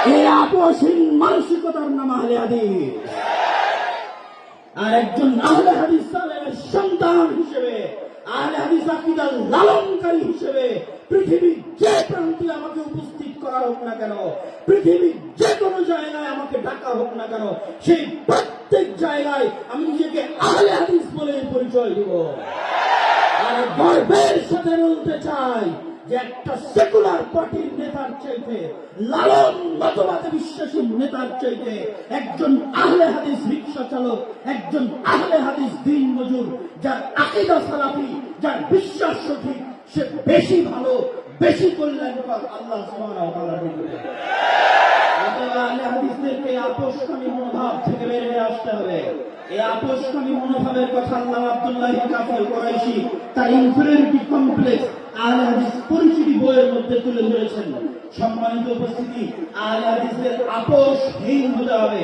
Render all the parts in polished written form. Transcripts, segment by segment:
এই আপোষহীন মানসিকতার নাম আহলে হাদিস। আর একজন আহলে হাদিস সালেহের সন্তান হিসেবে, আহলে হাদিস আকীদার লালনকারী হিসেবে পৃথিবীর যে প্রান্তে আমাকে উপস্থিত করা হোক না কেন, পৃথিবীর যে কোনো জায়গায় আমাকে ডাকা হোক না কেন, সেই প্রত্যেক জায়গায় আমি নিজেকে আহলে হাদিস বলে পরিচয় দিব। আর গর্বের সাথে বলতে চাই যে একটা সেকুলার পার্টির নেতার চাইতে, লালন মতবাদে বিশ্বাসী নেতার চাইতে একজন আহলে হাদিস রিকশা চালক, একজন আহলে হাদিস দিন মজুর, যার আকীদা সালাফি, যার বিশ্বাস সঠিক, সে বেশি ভালো, বেশি কল্যাণকর আল্লাহ সুবহানাহু ওয়া তাআলার নিকটে। আহলে হাদিসদেরকে আপোষকামী মনোভাব থেকে বের হয়ে আসতে হবে। এই আপোষকামী মনোভাবের কথা আল্লামা আব্দুল্লাহ কাফের কুরাইশি তার ইনফেরিয়রিটি কমপ্লেক্স আহলে হাদিস পরিচিতি বইয়ের মধ্যে তুলে ধরেছেন। সম্মানিত উপস্থিতি, আহলে হাদিসদের আপোষহীন হতে হবে,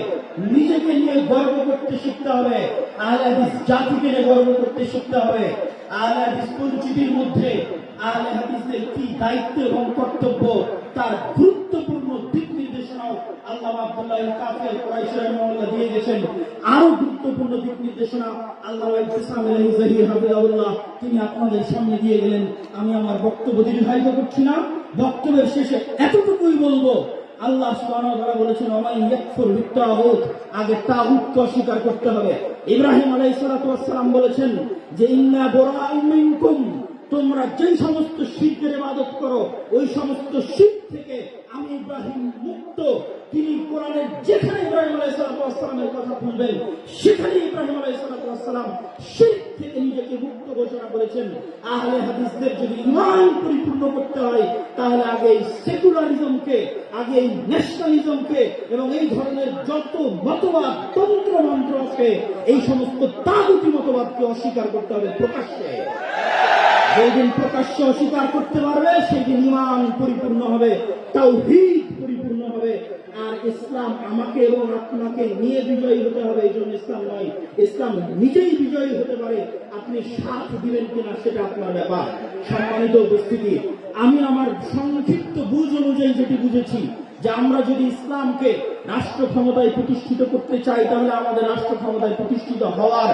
নিজেকে নিয়ে গর্ব করতে শিখতে হবে, আহলে হাদিস জাতিকে নিয়ে গর্ব করতে শিখতে হবে। আহলে হাদিস পরিচিতির মধ্যে আহলে হাদিসদের কি দায়িত্ব এবং কর্তব্য তার গুরুত্বপূর্ণ দিক নির্দেশনাও আল্লামা আব্দুল্লাহ কাফের কুরাইশি রাহিমাহুল্লাহ দিয়ে গেছেন। আরো গুরুত্বপূর্ণ দিক নির্দেশনা আল্লামা ইসলাম আল-জাহি হাফিজাহুল্লাহ তিনি আপনাদের সামনে দিয়ে গেলেন। আমি আমার বক্তব্য দীর্ঘায়িত করছি না, বক্তব্যের শেষে এতটুকুই বলবো, আল্লাহ সুবহানাহু ওয়া তাআলা বলেছেন ওয়ামান ইয়াকফুর বিত-তাগুত, আগে তাগুতকে অস্বীকার করতে হবে। ইব্রাহিম আলাইহিস সালাতু ওয়াস সালাম বলেছেন যে ইন্না বুরাউম মিনকুম, তোমরা যে সমস্ত শিরকের ইবাদত করো ওই সমস্ত শিরক থেকে আমি ইব্রাহিম মুক্ত। তিনি কোরআনের যেখানে ইব্রাহিম আলাইহিস সালাতু ওয়াস সালামের কথা বলবেন সেখানে ইব্রাহিম আলাইহিস সালাতু ওয়াস সালাম শিরক থেকে নিজেকে মুক্ত ঘোষণা করেছেন। আহলে হাদিসদের যদি ঈমান পরিপূর্ণ করতে হয় তাহলে আগে এই সেকুলারিজমকে, আগে এই ন্যাশনালিজমকে এবং এই ধরনের যত মতবাদ, তন্ত্র মন্ত্র আছে এই সমস্ত তাগুতি মতবাদকে অস্বীকার করতে হবে প্রকাশ্যে। যেদিন প্রকাশ্য অস্বীকার করতে পারবে সেদিন ঈমান পরিপূর্ণ হবে, তাওহীদ পরিপূর্ণ হবে। আর ইসলাম আমাকে এবং আপনাকে নিয়ে বিজয়ী হতে হবে, এই জন্য ইসলাম নয়, ইসলাম নিজেই বিজয়ী হতে পারে। আপনি সাথ দিবেন কিনা সেটা আপনার ব্যাপার। সম্মানিত উপস্থিতি, আমি আমার সংক্ষিপ্ত বুঝ অনুযায়ী যেটি বুঝেছি যে আমরা যদি ইসলামকে রাষ্ট্র ক্ষমতায় প্রতিষ্ঠিত করতে চাই তাহলে আমাদের রাষ্ট্র ক্ষমতায় প্রতিষ্ঠিত হওয়ার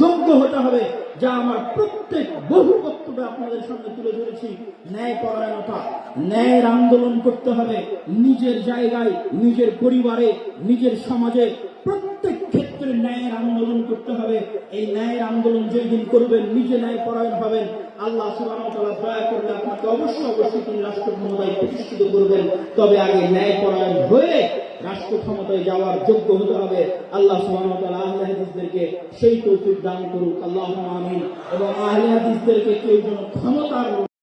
যোগ্য হতে হবে, যা আমার প্রত্যেক বহু বক্তব্যে আপনাদের সামনে তুলে ধরেছি। ন্যায় পরায়ণতা, ন্যায়ের আন্দোলন করতে হবে নিজের জায়গায়, নিজের পরিবারে, নিজের সমাজে, প্রত্যেক ক্ষেত্রে ন্যায়ের আন্দোলন করতে হবে। এই ন্যায়ের আন্দোলন যেদিন করবেন নিজে ন্যায় পরায়ণ হবেন, আল্লাহ সুবহানাহু ওয়া তাআলা দয়া করলে আপনাকে অবশ্যই তিনি রাষ্ট্র ক্ষমতায় প্রতিষ্ঠিত করবেন। তবে আগে ন্যায় পরায়ণ হয়ে রাষ্ট্র ক্ষমতায় যাওয়ার যোগ্য হতে হবে। আল্লাহ সুবহানাহু ওয়া তাআলা আহলে হাদিসদেরকে সেই তৌফিক দান করুক, আল্লাহুম্মা আমিন। এবং আহলে হাদিসদেরকে কেউ যেন ক্ষমতার